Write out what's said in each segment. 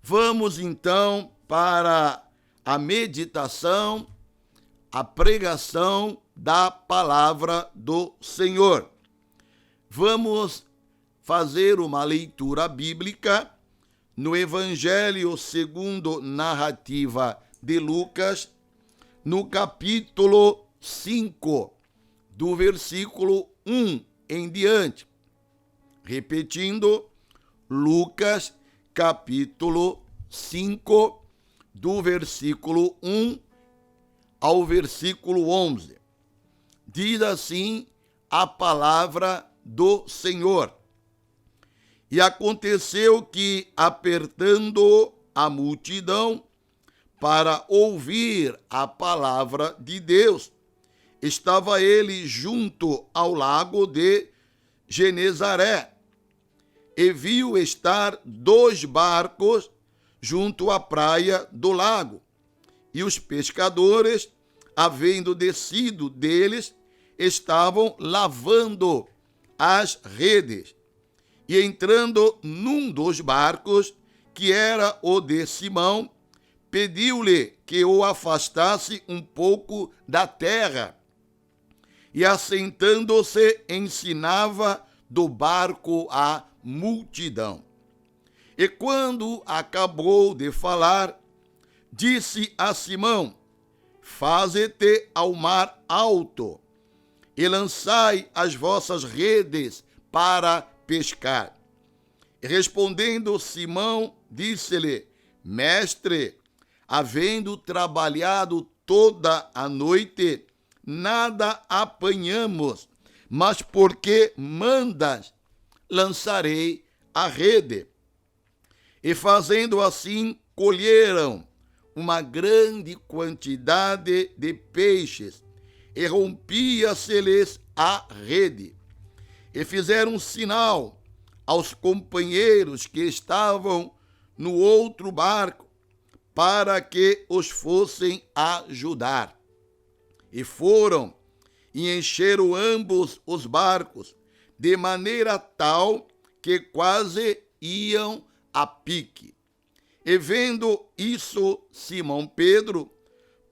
Vamos então para a meditação, a pregação da palavra do Senhor. Vamos fazer uma leitura bíblica no Evangelho segundo narrativa de Lucas, no capítulo 5, do versículo 1 em diante. Repetindo, Lucas, capítulo 5, do versículo 1 ao versículo 11. Diz assim a palavra do Senhor. E aconteceu que, apertando a multidão para ouvir a palavra de Deus, estava ele junto ao lago de Genezaré, e viu estar 2 barcos junto à praia do lago, e os pescadores, havendo descido deles, estavam lavando as redes. E entrando num dos barcos, que era o de Simão, pediu-lhe que o afastasse um pouco da terra. E assentando-se, ensinava do barco a multidão. E quando acabou de falar, disse a Simão: faze-te ao mar alto, e lançai as vossas redes para pescar. E respondendo Simão, disse-lhe: Mestre, havendo trabalhado toda a noite, nada apanhamos, mas porque mandas, lançarei a rede. E fazendo assim, colheram uma grande quantidade de peixes, e rompia-se-lhes a rede. E fizeram um sinal aos companheiros que estavam no outro barco, para que os fossem ajudar. E foram e encheram ambos os barcos, de maneira tal que quase iam a pique. E vendo isso, Simão Pedro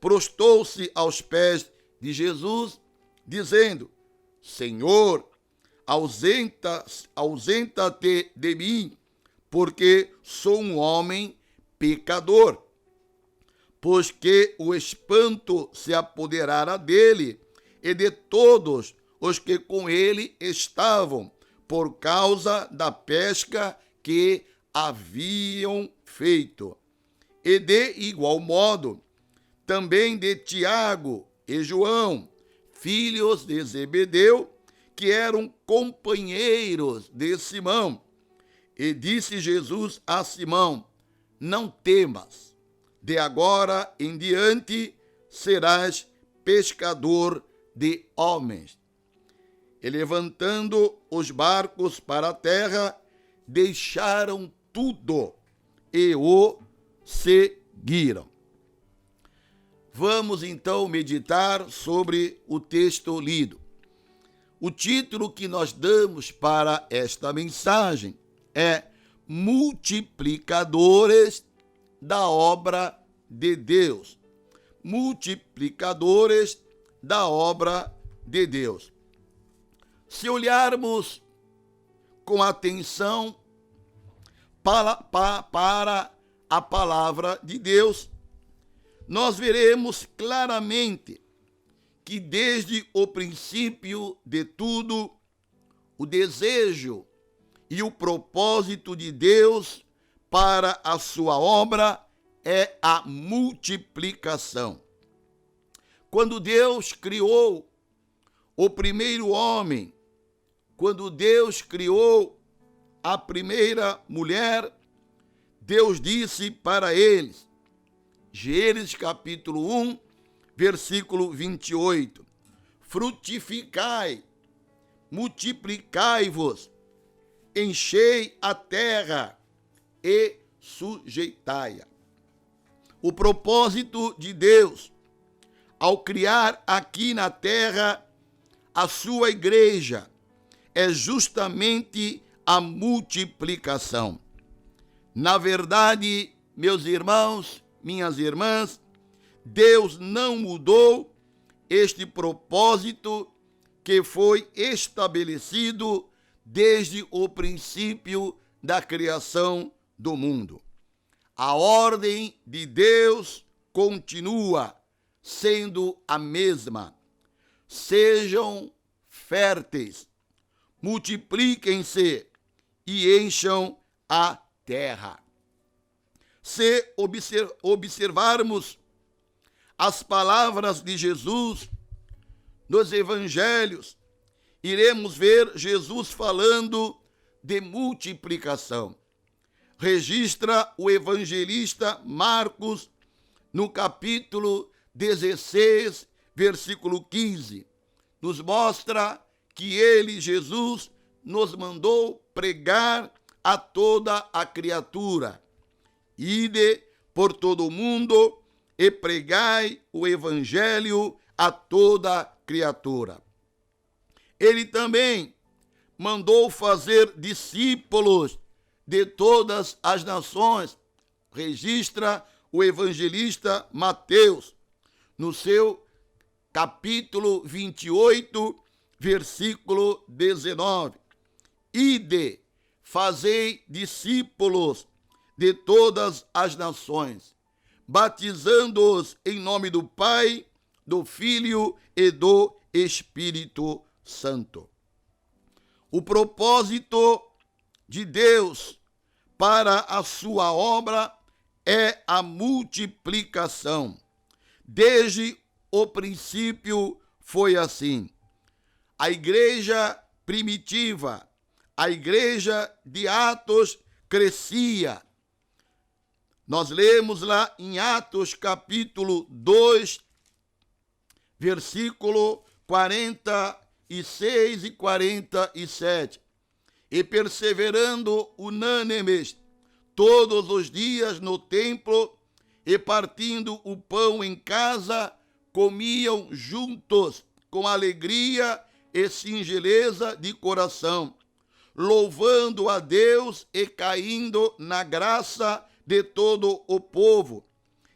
prostou-se aos pés de Jesus, dizendo: Senhor, ausenta-te de mim, porque sou um homem pecador. Pois que o espanto se apoderara dele e de todos os que com ele estavam, por causa da pesca que haviam feito. E de igual modo, também de Tiago e João, filhos de Zebedeu, que eram companheiros de Simão. E disse Jesus a Simão: não temas, de agora em diante serás pescador de homens. E levantando os barcos para a terra, deixaram tudo e o seguiram. Vamos então meditar sobre o texto lido. O título que nós damos para esta mensagem é Multiplicadores da obra de Deus. Multiplicadores da obra de Deus. Se olharmos com atenção para a palavra de Deus, nós veremos claramente que desde o princípio de tudo, o desejo e o propósito de Deus para a sua obra é a multiplicação. Quando Deus criou o primeiro homem, quando Deus criou a primeira mulher, Deus disse para eles, Gênesis capítulo 1, versículo 28, frutificai, multiplicai-vos, enchei a terra e sujeitai-a. O propósito de Deus, ao criar aqui na terra a sua igreja, é justamente a multiplicação. Na verdade, meus irmãos, minhas irmãs, Deus não mudou este propósito que foi estabelecido desde o princípio da criação do mundo. A ordem de Deus continua sendo a mesma. Sejam férteis, multipliquem-se e encham a terra. Se observarmos as palavras de Jesus nos evangelhos, iremos ver Jesus falando de multiplicação. Registra o evangelista Marcos no capítulo 16, versículo 15. Nos mostra que ele, Jesus, nos mandou pregar a toda a criatura. Ide por todo o mundo e pregai o evangelho a toda criatura. Ele também mandou fazer discípulos de todas as nações. Registra o evangelista Mateus, no seu capítulo 28, versículo 19. Ide, fazei discípulos de todas as nações, batizando-os em nome do Pai, do Filho e do Espírito Santo. O propósito de Deus para a sua obra é a multiplicação. Desde o princípio foi assim. A igreja primitiva, a igreja de Atos crescia. Nós lemos lá em Atos capítulo 2, versículo 46 e 47. E perseverando unânimes todos os dias no templo e partindo o pão em casa, comiam juntos com alegria e singeleza de coração, louvando a Deus e caindo na graça de todo o povo.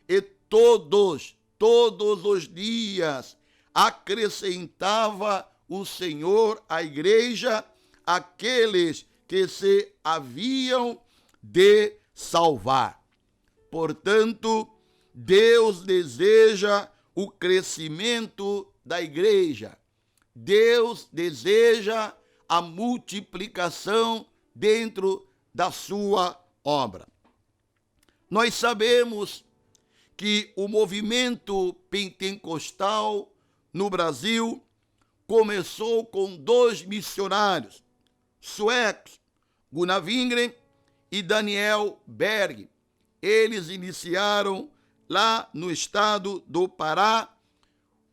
E todos os dias acrescentava o Senhor à igreja aqueles que se haviam de salvar. Portanto, Deus deseja o crescimento da igreja. Deus deseja a multiplicação dentro da sua obra. Nós sabemos que o movimento pentecostal no Brasil começou com 2 missionários suecos, Gunnar Wingren e Daniel Berg. Eles iniciaram lá no estado do Pará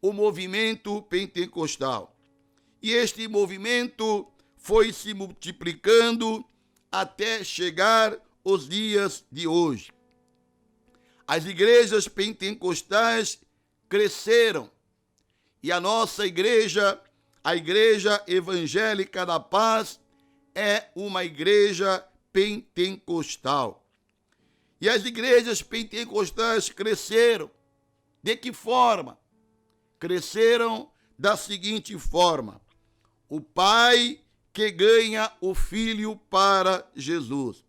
o movimento pentecostal. E este movimento foi se multiplicando até chegar os dias de hoje. As igrejas pentecostais cresceram e a nossa igreja, a Igreja Evangélica da Paz, é uma igreja pentecostal. E as igrejas pentecostais cresceram. De que forma? Cresceram da seguinte forma: o pai que ganha o filho para Jesus,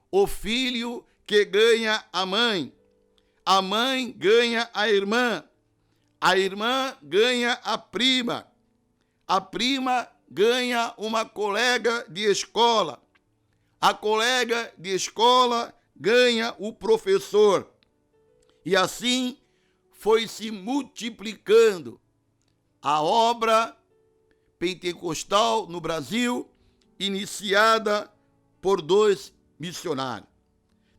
o filho que ganha a mãe ganha a irmã ganha a prima ganha uma colega de escola, a colega de escola ganha o professor. E assim foi se multiplicando a obra pentecostal no Brasil, iniciada por 2 missionários.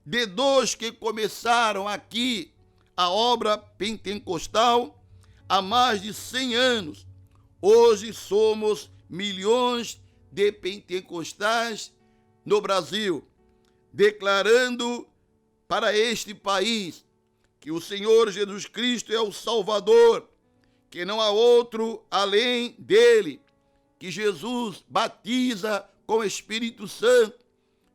De 2 que começaram aqui a obra pentecostal há mais de 100 anos, hoje somos milhões de pentecostais no Brasil, declarando para este país que o Senhor Jesus Cristo é o Salvador, que não há outro além dele, que Jesus batiza com o Espírito Santo,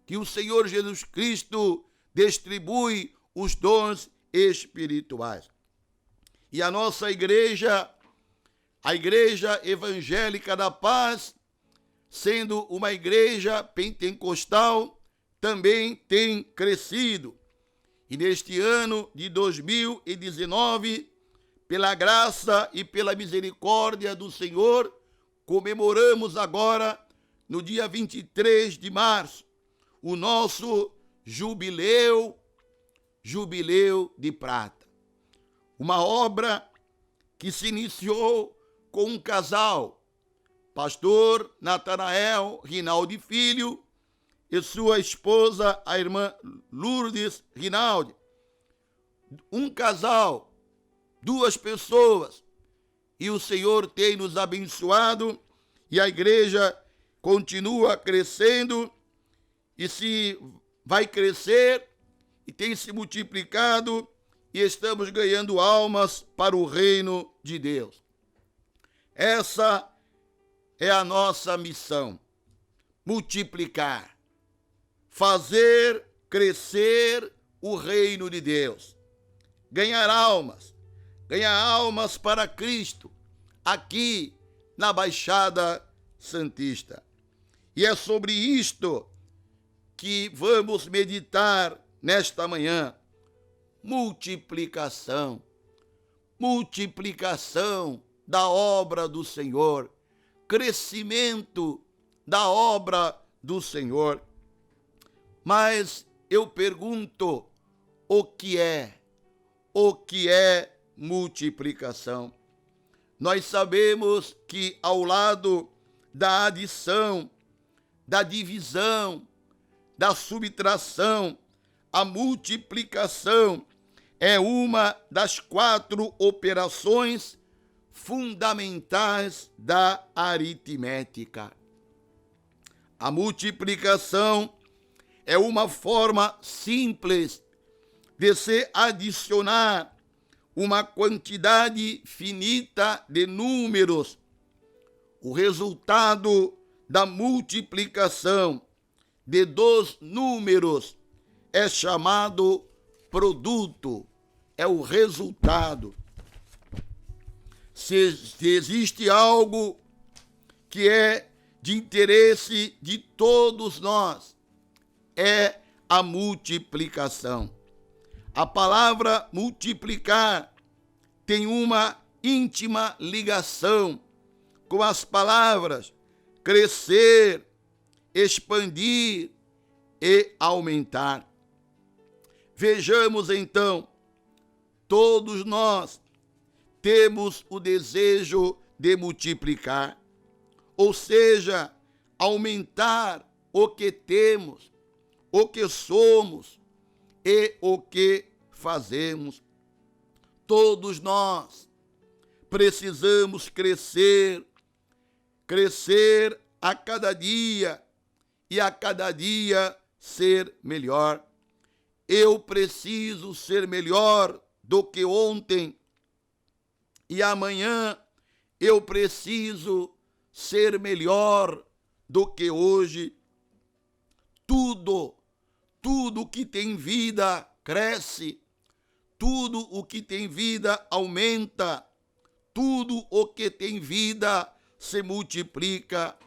que o Senhor Jesus Cristo distribui os dons espirituais. E a nossa igreja, a Igreja Evangélica da Paz, sendo uma igreja pentecostal, também tem crescido. E neste ano de 2019, pela graça e pela misericórdia do Senhor, comemoramos agora, no dia 23 de março, o nosso jubileu de prata. Uma obra que se iniciou com um casal, pastor Natanael Rinaldi Filho e sua esposa, a irmã Lourdes Rinaldi. Um casal, duas pessoas, e o Senhor tem nos abençoado e a igreja continua crescendo e se vai crescer e tem se multiplicado e estamos ganhando almas para o reino de Deus. Essa é a nossa missão: multiplicar, fazer crescer o reino de Deus, ganhar almas para Cristo, aqui na Baixada Santista. E é sobre isto que vamos meditar nesta manhã. Multiplicação da obra do Senhor, crescimento da obra do Senhor. Mas eu pergunto, o que é multiplicação? Nós sabemos que ao lado da adição, da divisão, da subtração, a multiplicação é uma das 4 operações fundamentais da aritmética. A multiplicação é uma forma simples de se adicionar uma quantidade finita de números. O resultado da multiplicação de 2 números é chamado produto, é o resultado. Se existe algo que é de interesse de todos nós, é a multiplicação. A palavra multiplicar tem uma íntima ligação com as palavras crescer, expandir e aumentar. Vejamos então, todos nós temos o desejo de multiplicar, ou seja, aumentar o que temos, o que somos e o que fazemos. Todos nós precisamos crescer a cada dia e a cada dia ser melhor. Eu preciso ser melhor do que ontem e amanhã eu preciso ser melhor do que hoje. Tudo que tem vida cresce, tudo o que tem vida aumenta, tudo o que tem vida se multiplica,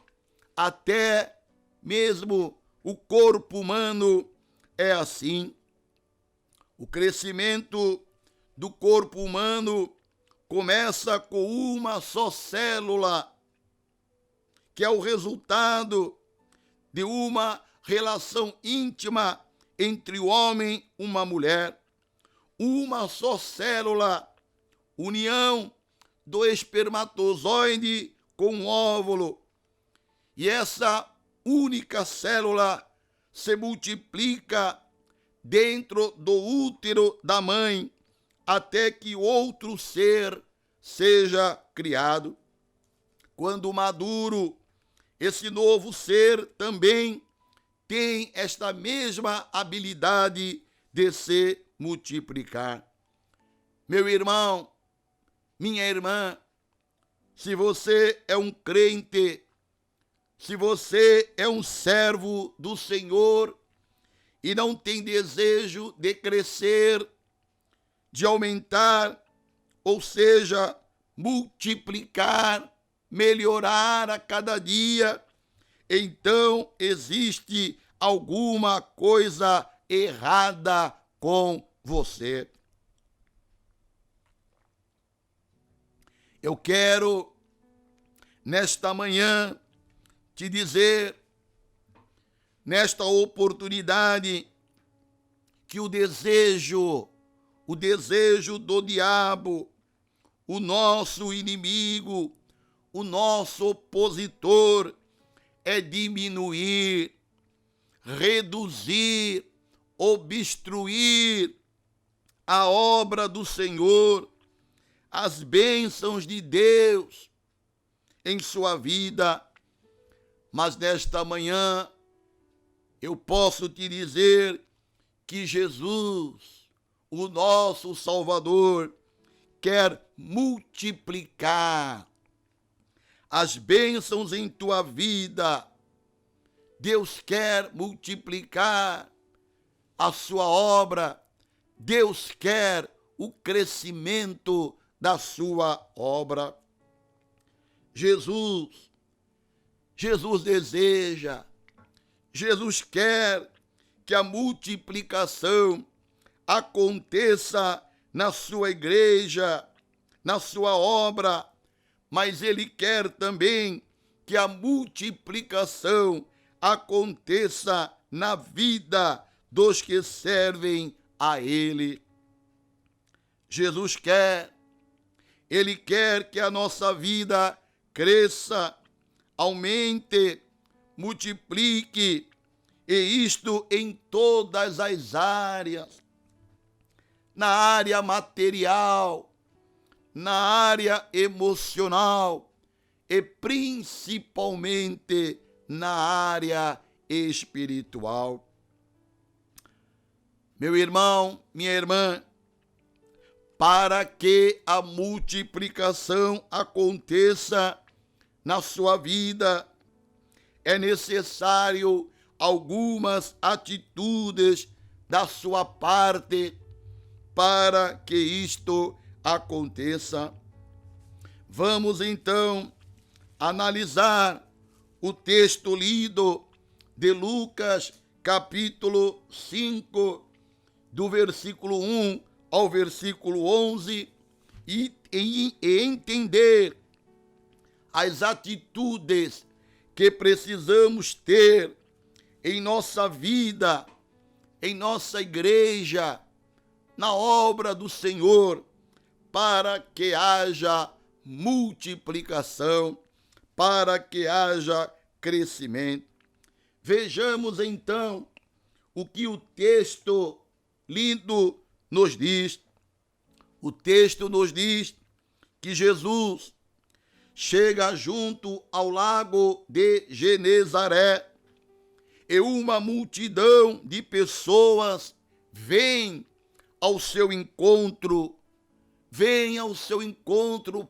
até mesmo o corpo humano é assim. O crescimento do corpo humano começa com uma só célula, que é o resultado de uma relação íntima entre o homem e uma mulher. Uma só célula, união do espermatozoide com o óvulo. E essa única célula se multiplica dentro do útero da mãe até que outro ser seja criado. Quando maduro, esse novo ser também tem esta mesma habilidade de se multiplicar. Meu irmão, minha irmã, se você é um crente, se você é um servo do Senhor e não tem desejo de crescer, de aumentar, ou seja, multiplicar, melhorar a cada dia, então existe alguma coisa errada com você. Eu quero, nesta manhã, te dizer, nesta oportunidade, que o desejo do diabo, o nosso inimigo, o nosso opositor, é diminuir, reduzir, obstruir a obra do Senhor, as bênçãos de Deus em sua vida. Mas nesta manhã eu posso te dizer que Jesus, o nosso Salvador, quer multiplicar as bênçãos em tua vida. Deus quer multiplicar a sua obra. Deus quer o crescimento da sua obra. Jesus deseja, Jesus quer que a multiplicação aconteça na sua igreja, na sua obra, mas Ele quer também que a multiplicação aconteça na vida dos que servem a Ele. Jesus quer, Ele quer que a nossa vida cresça, aumente, multiplique, e isto em todas as áreas, na área material, na área emocional e principalmente na área espiritual. Meu irmão, minha irmã, para que a multiplicação aconteça na sua vida, é necessário algumas atitudes da sua parte para que isto aconteça. Vamos então analisar o texto lido de Lucas, capítulo 5, do versículo 1 ao versículo 11, e entender as atitudes que precisamos ter em nossa vida, em nossa igreja, na obra do Senhor, para que haja multiplicação, para que haja crescimento. Vejamos então o que o texto lindo nos diz. O texto nos diz que Jesus chega junto ao lago de Genezaré e uma multidão de pessoas vem ao seu encontro,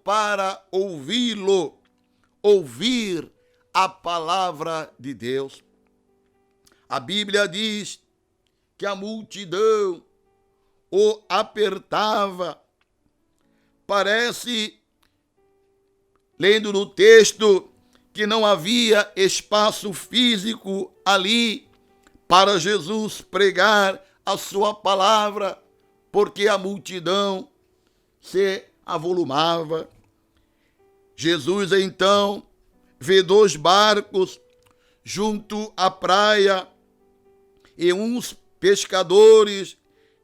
para ouvi-lo, ouvir a palavra de Deus. A Bíblia diz que a multidão o apertava. Parece, lendo no texto, que não havia espaço físico ali para Jesus pregar a sua palavra, porque a multidão se avolumava. Jesus então vê 2 barcos junto à praia e uns pescadores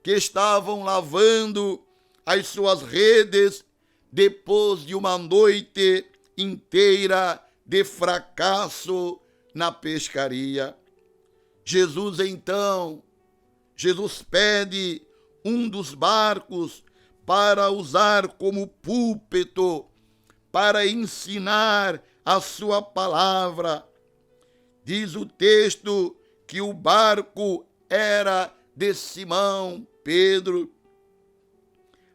que estavam lavando as suas redes depois de uma noite inteira de fracasso na pescaria. Jesus pede um dos barcos para usar como púlpito, para ensinar a sua palavra. Diz o texto que o barco era de Simão Pedro.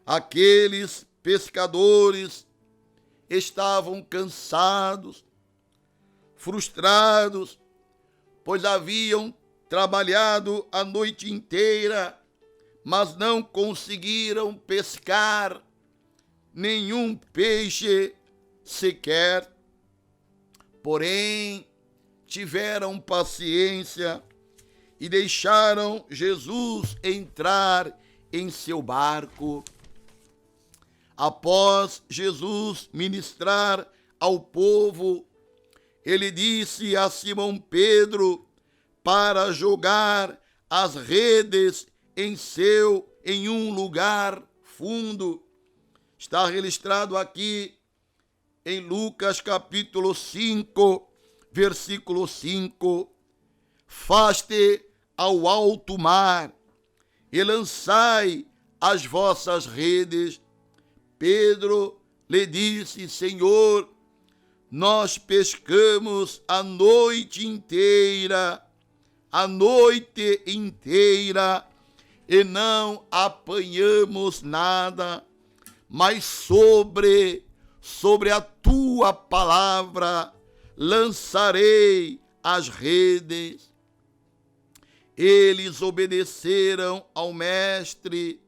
Aqueles pescadores estavam cansados, frustrados, pois haviam trabalhado a noite inteira, mas não conseguiram pescar nenhum peixe sequer. Porém, tiveram paciência e deixaram Jesus entrar em seu barco. Após Jesus ministrar ao povo, ele disse a Simão Pedro para jogar as redes em um lugar fundo. Está registrado aqui em Lucas capítulo 5, versículo 5. Faste ao alto mar e lançai as vossas redes. Pedro lhe disse: Senhor, nós pescamos a noite inteira, e não apanhamos nada, mas sobre a tua palavra lançarei as redes. Eles obedeceram ao mestre,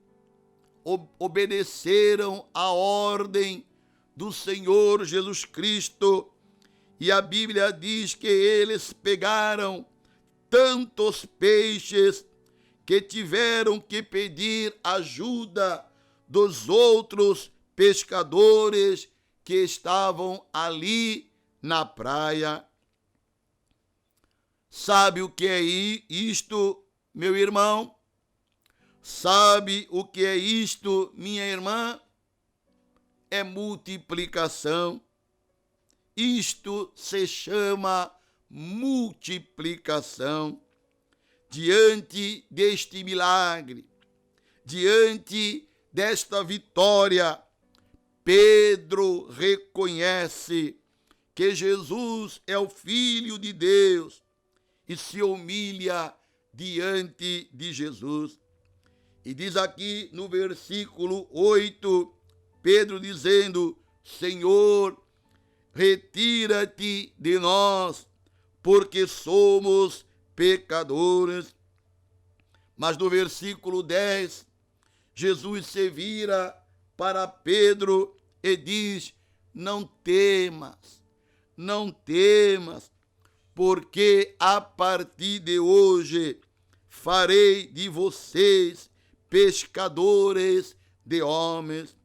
obedeceram à ordem do Senhor Jesus Cristo, e a Bíblia diz que eles pegaram tantos peixes que tiveram que pedir ajuda dos outros pescadores que estavam ali na praia. Sabe o que é isto, meu irmão? Sabe o que é isto, minha irmã? É multiplicação. Isto se chama multiplicação. Diante deste milagre, diante desta vitória, Pedro reconhece que Jesus é o Filho de Deus e se humilha diante de Jesus. E diz aqui no versículo 8, Pedro dizendo: Senhor, retira-te de nós, porque somos pecadores. Mas no versículo 10, Jesus se vira para Pedro e diz: não temas, porque a partir de hoje farei de vocês pescadores de homens.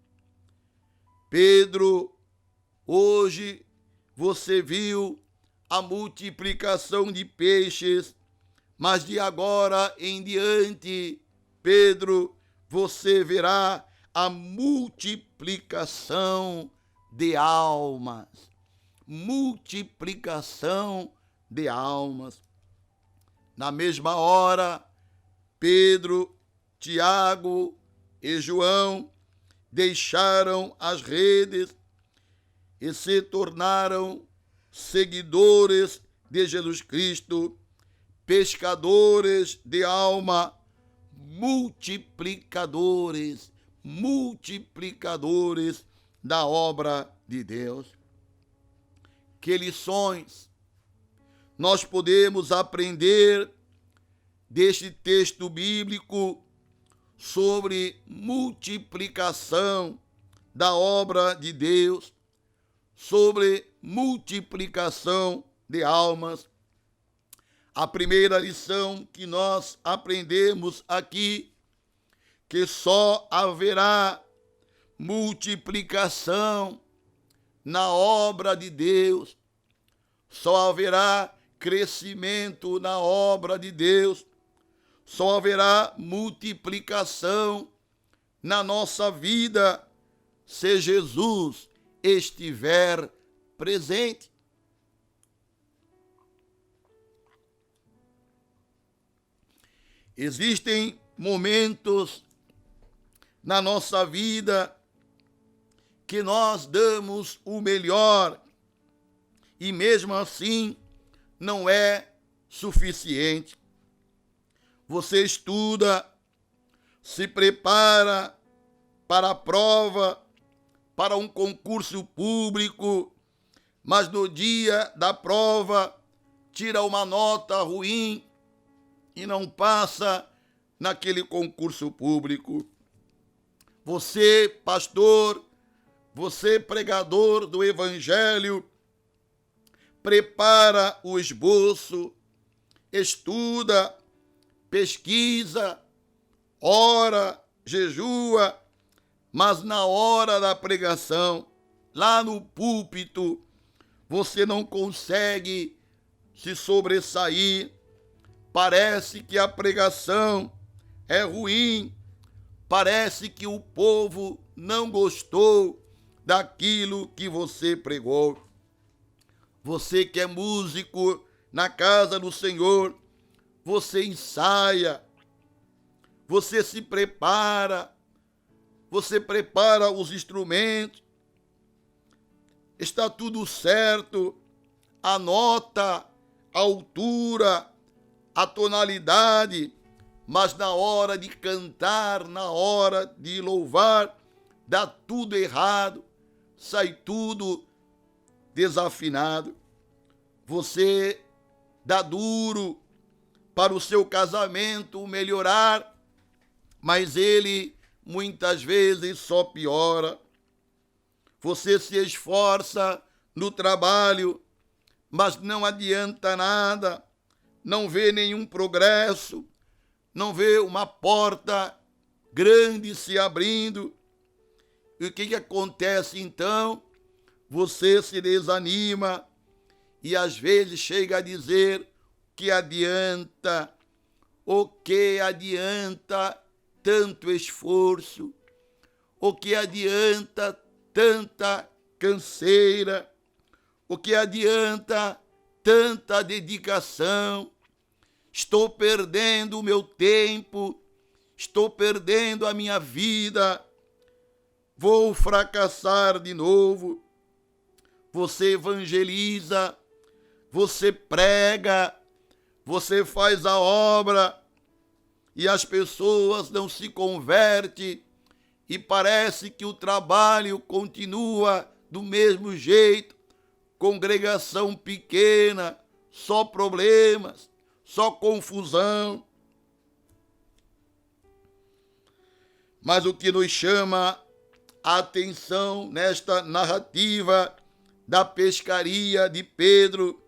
Pedro, hoje você viu a multiplicação de peixes, mas de agora em diante, Pedro, você verá a multiplicação de almas. Multiplicação de almas. Na mesma hora, Pedro, Tiago e João deixaram as redes e se tornaram seguidores de Jesus Cristo, pescadores de alma, multiplicadores da obra de Deus. Que lições nós podemos aprender deste texto bíblico sobre multiplicação da obra de Deus, sobre multiplicação de almas? A primeira lição que nós aprendemos aqui, que só haverá multiplicação na obra de Deus, só haverá crescimento na obra de Deus, só haverá multiplicação na nossa vida se Jesus estiver presente. Existem momentos na nossa vida que nós damos o melhor e mesmo assim não é suficiente. Você estuda, se prepara para a prova, para um concurso público, mas no dia da prova tira uma nota ruim, e não passa naquele concurso público. Você, pastor, você, pregador do Evangelho, prepara o esboço, estuda, pesquisa, ora, jejua, mas na hora da pregação, lá no púlpito, você não consegue se sobressair. Parece que a pregação é ruim, parece que o povo não gostou daquilo que você pregou. Você que é músico na casa do Senhor, você ensaia, você se prepara, você prepara os instrumentos, está tudo certo, a nota, a altura, a tonalidade, mas na hora de cantar, na hora de louvar, dá tudo errado, sai tudo desafinado. Você dá duro para o seu casamento melhorar, mas ele muitas vezes só piora. Você se esforça no trabalho, mas não adianta nada, não vê nenhum progresso, não vê uma porta grande se abrindo. E o que acontece então? Você se desanima e às vezes chega a dizer: que adianta, o que adianta tanto esforço, o que adianta tanta canseira, o que adianta tanta dedicação? Estou perdendo o meu tempo, estou perdendo a minha vida, vou fracassar de novo. Você evangeliza, você prega, você faz a obra e as pessoas não se convertem e parece que o trabalho continua do mesmo jeito, congregação pequena, só problemas, só confusão. Mas o que nos chama a atenção nesta narrativa da pescaria de Pedro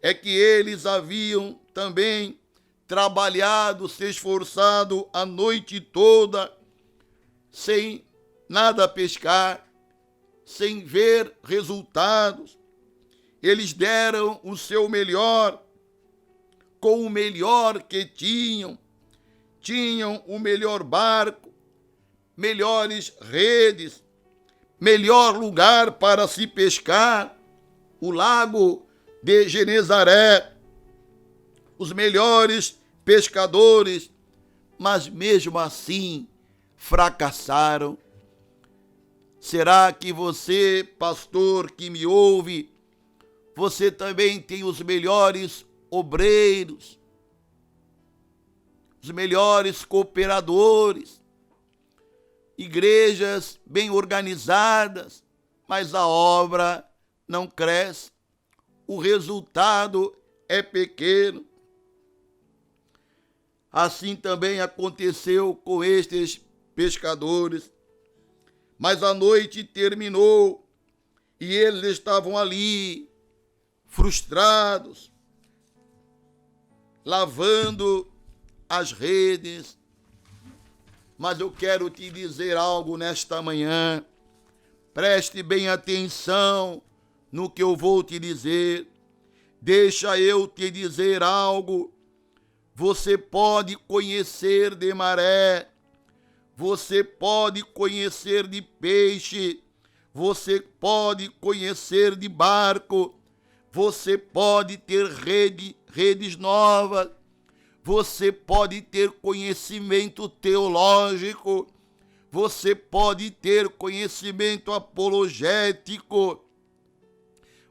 é que eles haviam também trabalhado, se esforçado a noite toda, sem nada pescar, sem ver resultados. Eles deram o seu melhor, com o melhor que tinham o melhor barco, melhores redes, melhor lugar para se pescar, o lago de Genezaré, os melhores pescadores, mas mesmo assim fracassaram. Será que você, pastor que me ouve, você também tem os melhores obreiros, os melhores cooperadores, igrejas bem organizadas, mas a obra não cresce, o resultado é pequeno? Assim também aconteceu com estes pescadores. Mas a noite terminou e eles estavam ali, frustrados, lavando as redes. Mas eu quero te dizer algo nesta manhã. Preste bem atenção no que eu vou te dizer. Deixa eu te dizer algo. Você pode conhecer de maré, você pode conhecer de peixe, você pode conhecer de barco, você pode ter redes novas, você pode ter conhecimento teológico, você pode ter conhecimento apologético,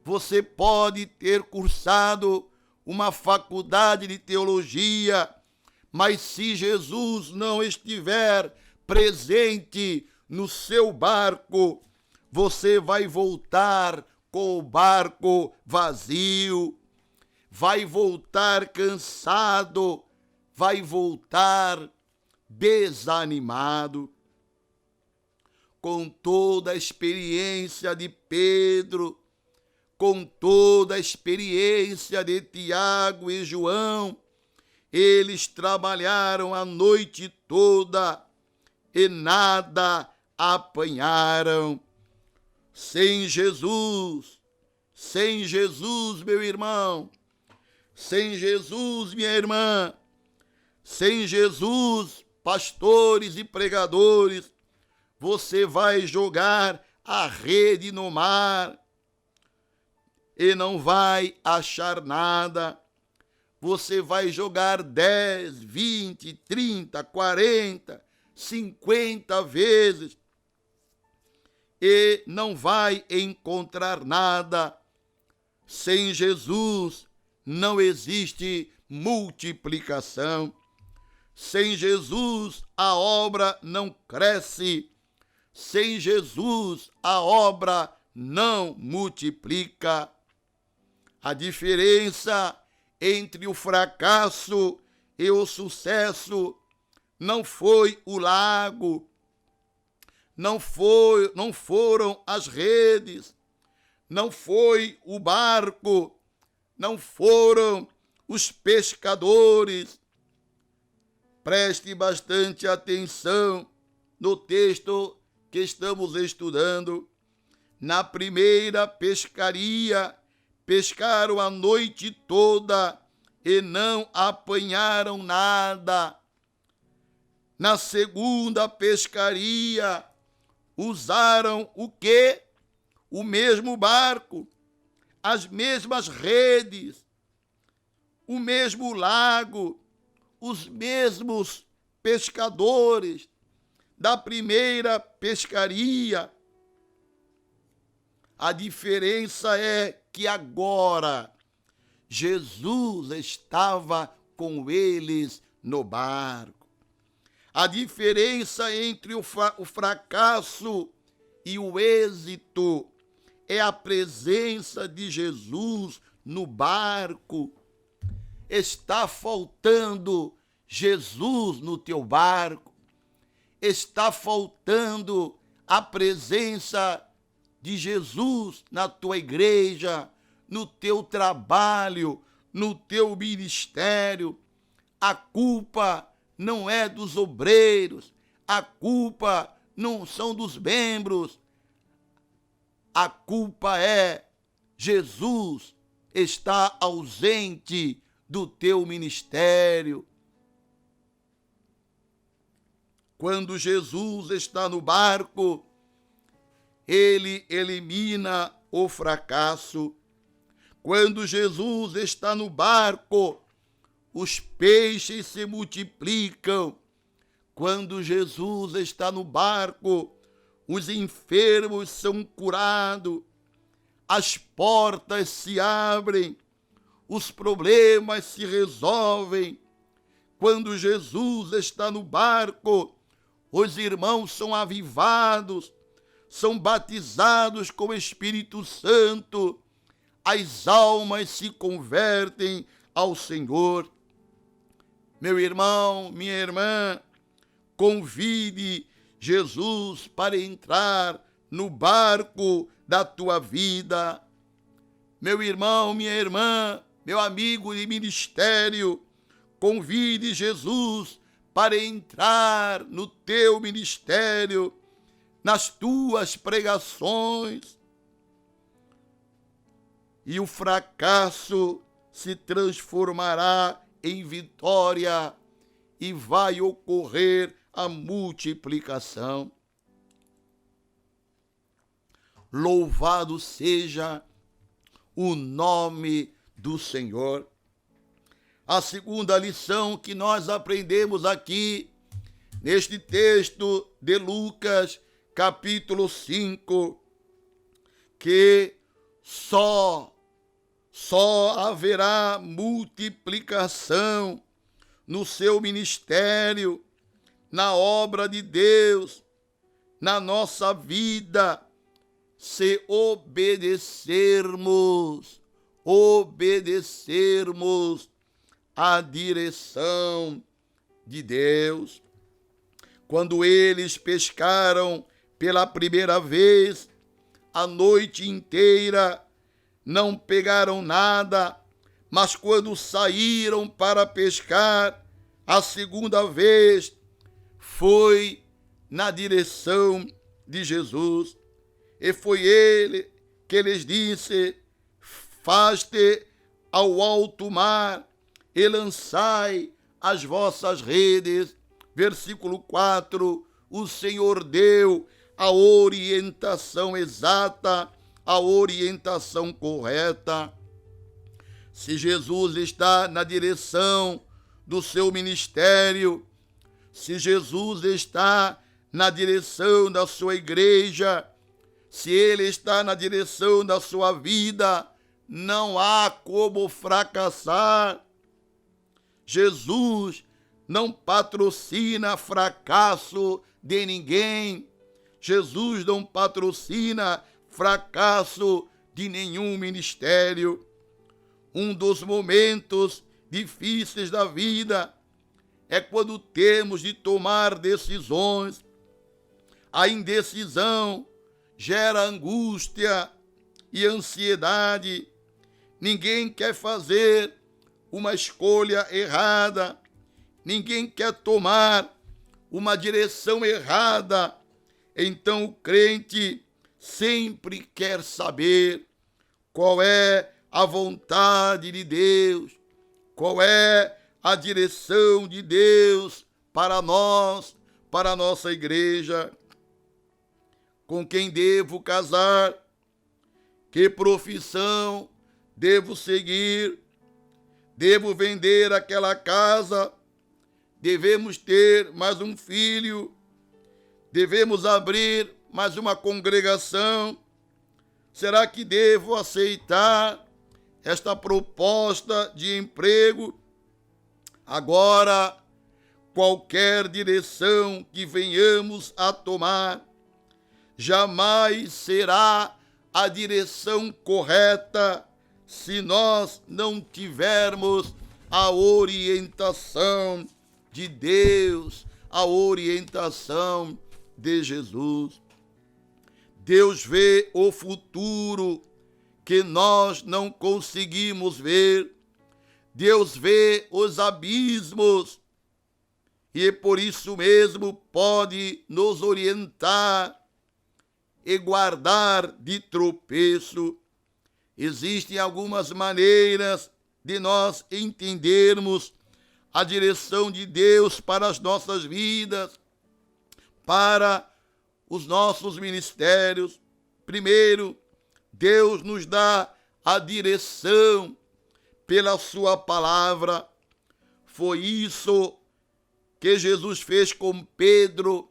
você pode ter cursado uma faculdade de teologia, mas se Jesus não estiver presente no seu barco, você vai voltar com o barco vazio, vai voltar cansado, vai voltar desanimado. Com toda a experiência de Pedro, com toda a experiência de Tiago e João, eles trabalharam a noite toda e nada apanharam. Sem Jesus, meu irmão, sem Jesus, minha irmã, sem Jesus, pastores e pregadores, você vai jogar a rede no mar e não vai achar nada. Você vai jogar 10, 20, 30, 40, 50 vezes e não vai encontrar nada. Sem Jesus não existe multiplicação. Sem Jesus a obra não cresce. Sem Jesus a obra não multiplica. A diferença entre o fracasso e o sucesso não foi o lago, não foram as redes, não foi o barco, não foram os pescadores. Preste bastante atenção no texto que estamos estudando. Na primeira pescaria, pescaram a noite toda e não apanharam nada. Na segunda pescaria, usaram o quê? O mesmo barco, as mesmas redes, o mesmo lago, os mesmos pescadores da primeira pescaria. A diferença é que agora Jesus estava com eles no barco. A diferença entre o fracasso e o êxito é a presença de Jesus no barco. Está faltando Jesus no teu barco. Está faltando a presença de Jesus na tua igreja, no teu trabalho, no teu ministério. A culpa não é dos obreiros, a culpa não são dos membros, a culpa é Jesus está ausente do teu ministério. Quando Jesus está no barco, ele elimina o fracasso. Quando Jesus está no barco, os peixes se multiplicam. Quando Jesus está no barco, os enfermos são curados, as portas se abrem, os problemas se resolvem. Quando Jesus está no barco, os irmãos são avivados, são batizados com o Espírito Santo, as almas se convertem ao Senhor. Meu irmão, minha irmã, convide Jesus para entrar no barco da tua vida. Meu irmão, minha irmã, meu amigo de ministério, convide Jesus para entrar no teu ministério, nas tuas pregações. E o fracasso se transformará em vitória e vai ocorrer a multiplicação. Louvado seja o nome do Senhor. A segunda lição que nós aprendemos aqui, neste texto de Lucas, capítulo 5, que só haverá multiplicação no seu ministério, na obra de Deus, na nossa vida, se obedecermos a direção de Deus. Quando eles pescaram pela primeira vez, a noite inteira não pegaram nada, mas quando saíram para pescar a segunda vez, foi na direção de Jesus. E foi ele que lhes disse: faste ao alto mar e lançai as vossas redes. Versículo 4, o Senhor deu a orientação exata, a orientação correta. Se Jesus está na direção do seu ministério, se Jesus está na direção da sua igreja, se Ele está na direção da sua vida, não há como fracassar. Jesus não patrocina fracasso de ninguém. Jesus não patrocina fracasso de nenhum ministério. Um dos momentos difíceis da vida é quando temos de tomar decisões. A indecisão gera angústia e ansiedade. Ninguém quer fazer uma escolha errada. Ninguém quer tomar uma direção errada. Então o crente sempre quer saber qual é a vontade de Deus, qual é a direção de Deus para nós, para a nossa igreja. Com quem devo casar? Que profissão devo seguir? Devo vender aquela casa? Devemos ter mais um filho? Devemos abrir mais uma congregação? Será que devo aceitar esta proposta de emprego? Agora, qualquer direção que venhamos a tomar, jamais será a direção correta se nós não tivermos a orientação de Deus, a orientação de Jesus. Deus vê o futuro que nós não conseguimos ver. Deus vê os abismos e por isso mesmo pode nos orientar e guardar de tropeço. Existem algumas maneiras de nós entendermos a direção de Deus para as nossas vidas, para os nossos ministérios. Primeiro, Deus nos dá a direção pela sua palavra. Foi isso que Jesus fez com Pedro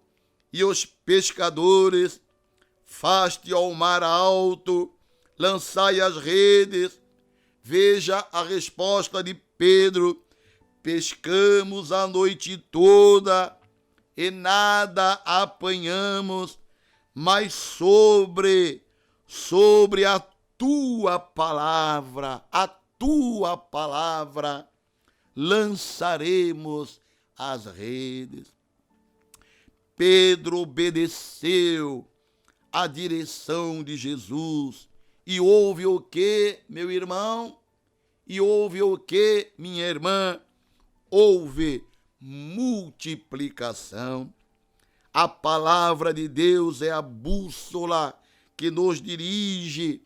e os pescadores. Faste ao mar alto, lançai as redes. Veja a resposta de Pedro: pescamos a noite toda e nada apanhamos, mas sobre a tua palavra, lançaremos as redes. Pedro obedeceu a direção de Jesus. E houve o que, meu irmão? E houve o que, minha irmã? Houve multiplicação. A palavra de Deus é a bússola que nos dirige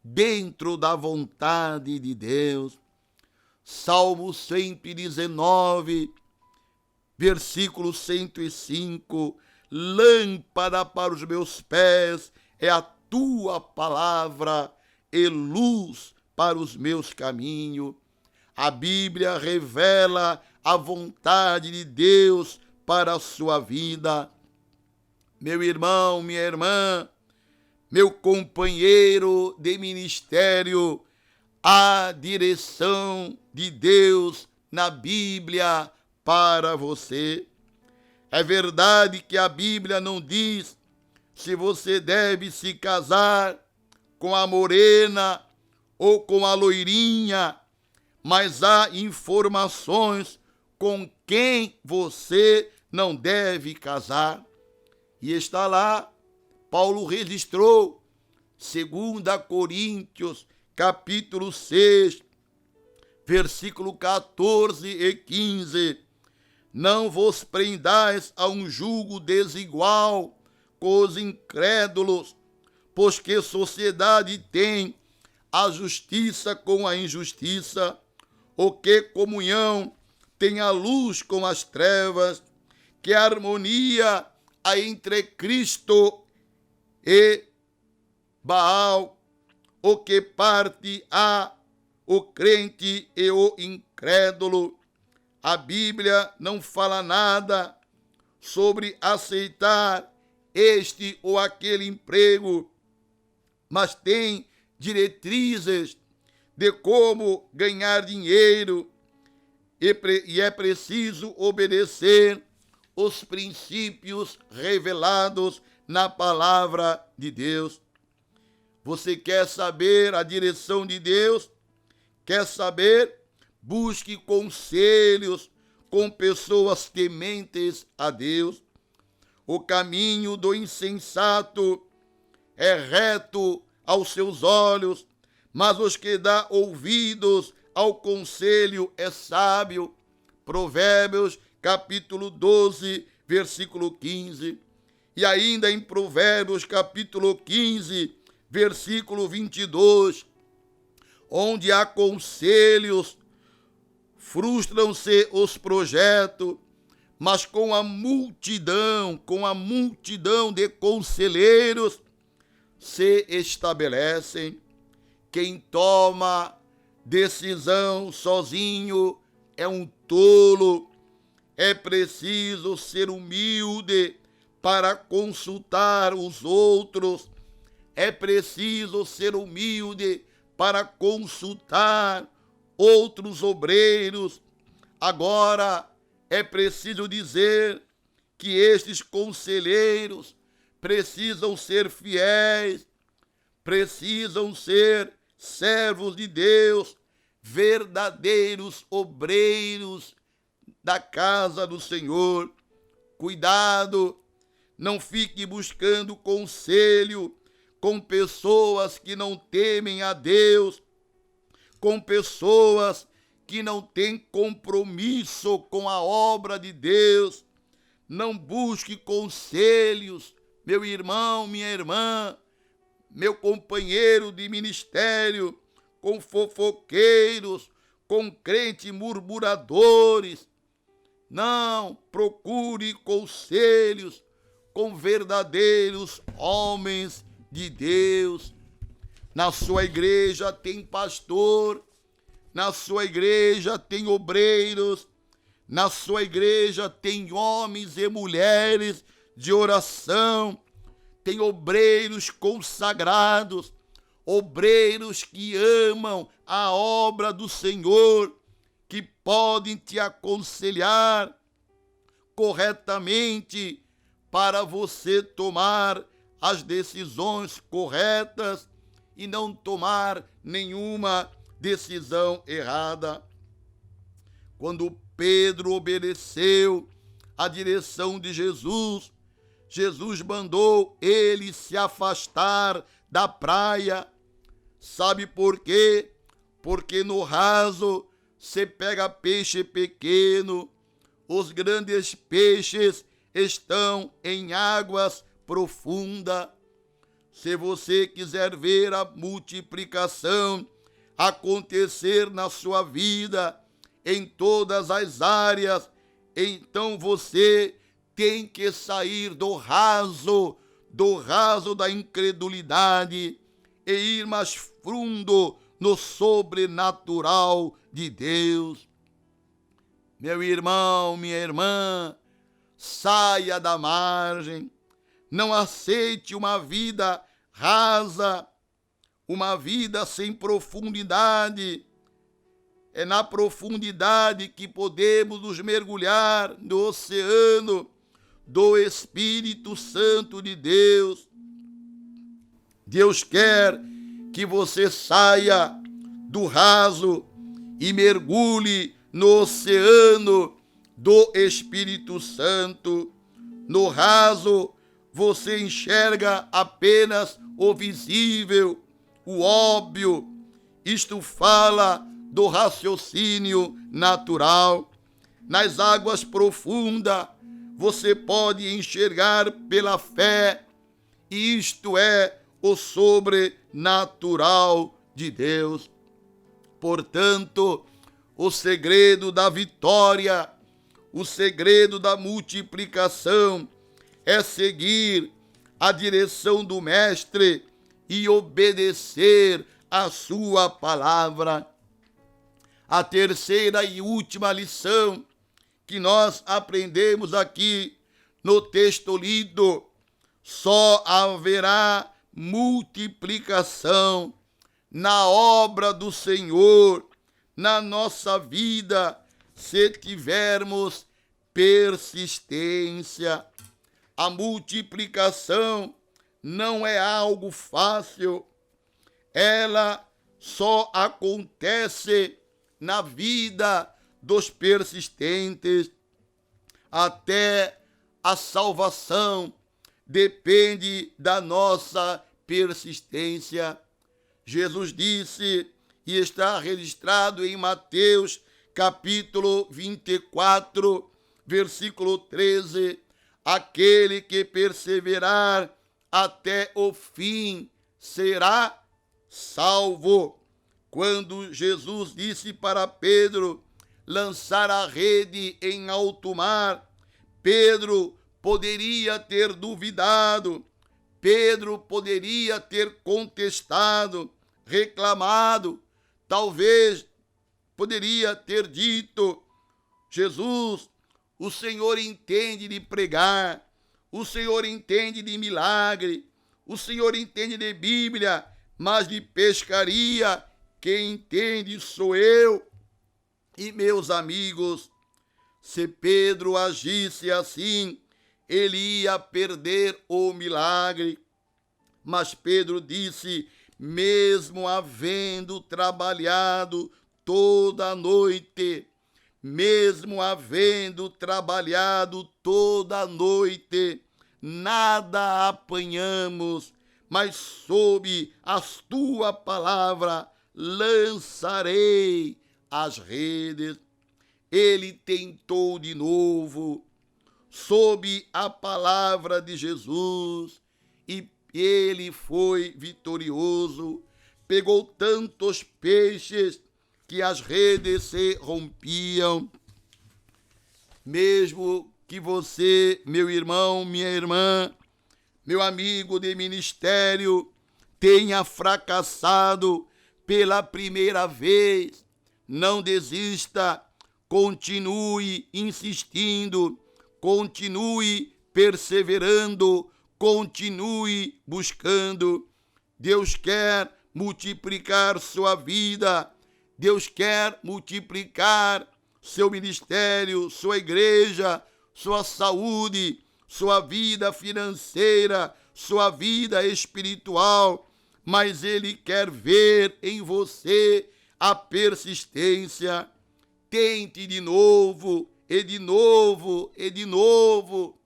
dentro da vontade de Deus. Salmo 119, versículo 105. Lâmpada para os meus pés é a tua palavra e luz para os meus caminhos. A Bíblia revela a vontade de Deus para a sua vida. Meu irmão, minha irmã, meu companheiro de ministério, a direção de Deus na Bíblia para você. É verdade que a Bíblia não diz se você deve se casar com a morena ou com a loirinha, mas há informações com quem você não deve casar. E está lá, Paulo registrou, 2 Coríntios, capítulo 6, versículo 14 e 15. Não vos prendais a um jugo desigual com os incrédulos, pois que sociedade tem a justiça com a injustiça? Ou que comunhão tem a luz com as trevas? Que harmonia há entre Cristo e Baal? Ou que parte há o crente e o incrédulo? A Bíblia não fala nada sobre aceitar este ou aquele emprego, mas tem diretrizes de como ganhar dinheiro e é preciso obedecer os princípios revelados na palavra de Deus. Você quer saber a direção de Deus? Quer saber? Busque conselhos com pessoas tementes a Deus. O caminho do insensato é reto aos seus olhos, mas os que dá ouvidos ao conselho é sábio. Provérbios, capítulo 12, versículo 15. E ainda em Provérbios, capítulo 15, versículo 22, onde há conselhos, frustram-se os projetos, mas com a multidão de conselheiros se estabelecem. Quem toma decisão sozinho é um tolo. É preciso ser humilde para consultar os outros. É preciso ser humilde para consultar outros obreiros. Agora, é preciso dizer que estes conselheiros precisam ser fiéis, precisam ser servos de Deus, verdadeiros obreiros da casa do Senhor. Cuidado, não fique buscando conselho com pessoas que não temem a Deus, com pessoas que não têm compromisso com a obra de Deus. Não busque conselhos, meu irmão, minha irmã, meu companheiro de ministério, com fofoqueiros, com crentes murmuradores. Não, procure conselhos com verdadeiros homens de Deus. Na sua igreja tem pastor, na sua igreja tem obreiros, na sua igreja tem homens e mulheres de oração, tem obreiros consagrados, obreiros que amam a obra do Senhor, que podem te aconselhar corretamente para você tomar as decisões corretas e não tomar nenhuma decisão errada. Quando Pedro obedeceu à direção de Jesus, Jesus mandou ele se afastar da praia. Sabe por quê? Porque no raso se pega peixe pequeno, os grandes peixes estão em águas profundas. Se você quiser ver a multiplicação acontecer na sua vida, em todas as áreas, então você tem que sair do raso da incredulidade e ir mais fundo no sobrenatural de Deus. Meu irmão, minha irmã, saia da margem, não aceite uma vida rasa, uma vida sem profundidade. É na profundidade que podemos nos mergulhar no oceano do Espírito Santo de Deus. Deus quer que você saia do raso e mergulhe no oceano do Espírito Santo. No raso, você enxerga apenas o visível, o óbvio. Isto fala do raciocínio natural. Nas águas profundas, você pode enxergar pela fé, e isto é o sobrenatural de Deus. Portanto, o segredo da vitória, o segredo da multiplicação é seguir a direção do Mestre e obedecer a sua palavra. A terceira e última lição que nós aprendemos aqui no texto lido: só haverá multiplicação na obra do Senhor, na nossa vida, se tivermos persistência. A multiplicação não é algo fácil, ela só acontece na vida dos persistentes. Até a salvação depende da nossa persistência. Jesus disse, e está registrado em Mateus capítulo 24, versículo 13, aquele que perseverar até o fim será salvo. Quando Jesus disse para Pedro lançar a rede em alto mar, Pedro poderia ter duvidado, Pedro poderia ter contestado, reclamado, talvez poderia ter dito: Jesus, o Senhor entende de pregar, o Senhor entende de milagre, o Senhor entende de Bíblia, mas de pescaria, quem entende sou eu. E meus amigos, se Pedro agisse assim, ele ia perder o milagre. Mas Pedro disse: mesmo havendo trabalhado toda a noite, nada apanhamos, mas sob a tua palavra lançarei as redes. Ele tentou de novo, sob a palavra de Jesus, e ele foi vitorioso. Pegou tantos peixes que as redes se rompiam. Mesmo que você, meu irmão, minha irmã, meu amigo de ministério, tenha fracassado pela primeira vez, não desista, continue insistindo, continue perseverando, continue buscando. Deus quer multiplicar sua vida, Deus quer multiplicar seu ministério, sua igreja, sua saúde, sua vida financeira, sua vida espiritual, mas Ele quer ver em você a persistência. Tente de novo, e de novo, e de novo.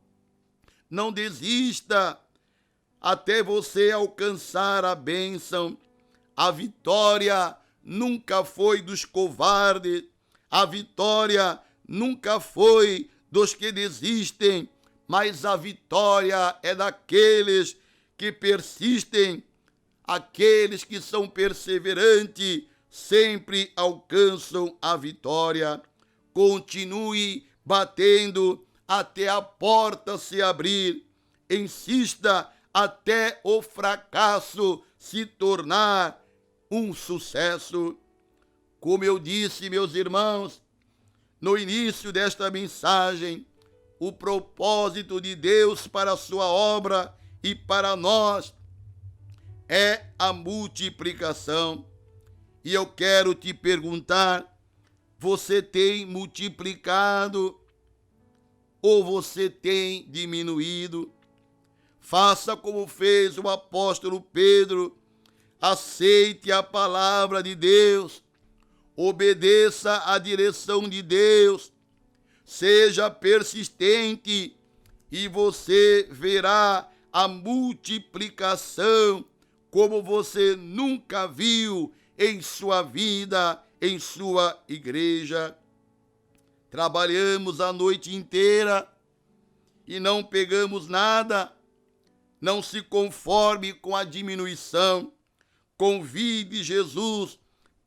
Não desista até você alcançar a bênção. A vitória nunca foi dos covardes, a vitória nunca foi dos que desistem, mas a vitória é daqueles que persistem. Aqueles que são perseverantes sempre alcançam a vitória. Continue batendo até a porta se abrir. Insista até o fracasso se tornar um sucesso. Como eu disse, meus irmãos, no início desta mensagem, o propósito de Deus para a sua obra e para nós é a multiplicação. E eu quero te perguntar: você tem multiplicado ou você tem diminuído? Faça como fez o apóstolo Pedro. Aceite a palavra de Deus. obedeça à direção de Deus, seja persistente e você verá a multiplicação como você nunca viu em sua vida, em sua igreja. Trabalhamos a noite inteira e não pegamos nada. Não se conforme com a diminuição. Convide Jesus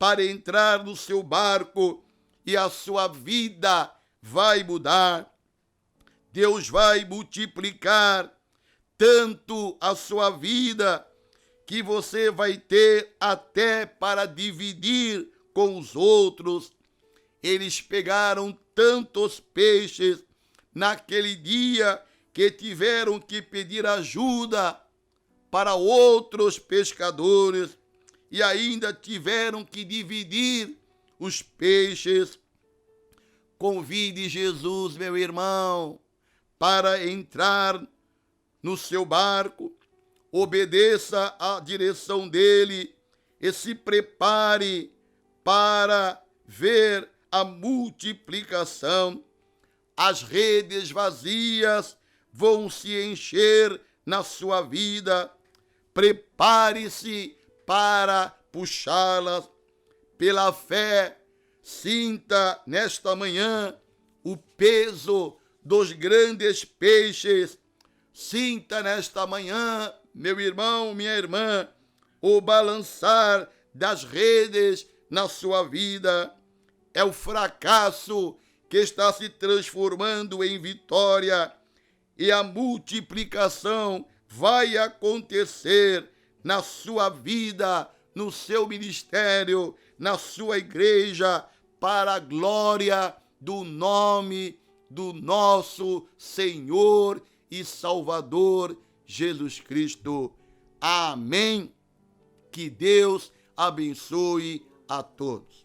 para entrar no seu barco e a sua vida vai mudar. Deus vai multiplicar tanto a sua vida que você vai ter até para dividir com os outros. Eles pegaram tantos peixes naquele dia que tiveram que pedir ajuda para outros pescadores e ainda tiveram que dividir os peixes. Convide Jesus, meu irmão, para entrar no seu barco, obedeça à direção dele e se prepare para ver a multiplicação. As redes vazias vão se encher na sua vida. Prepare-se para puxá-las. Pela fé, sinta nesta manhã o peso dos grandes peixes. Sinta nesta manhã, meu irmão, minha irmã, o balançar das redes na sua vida. É o fracasso que está se transformando em vitória e a multiplicação vai acontecer na sua vida, no seu ministério, na sua igreja, para a glória do nome do nosso Senhor e Salvador Jesus Cristo. Amém. Que Deus abençoe a todos.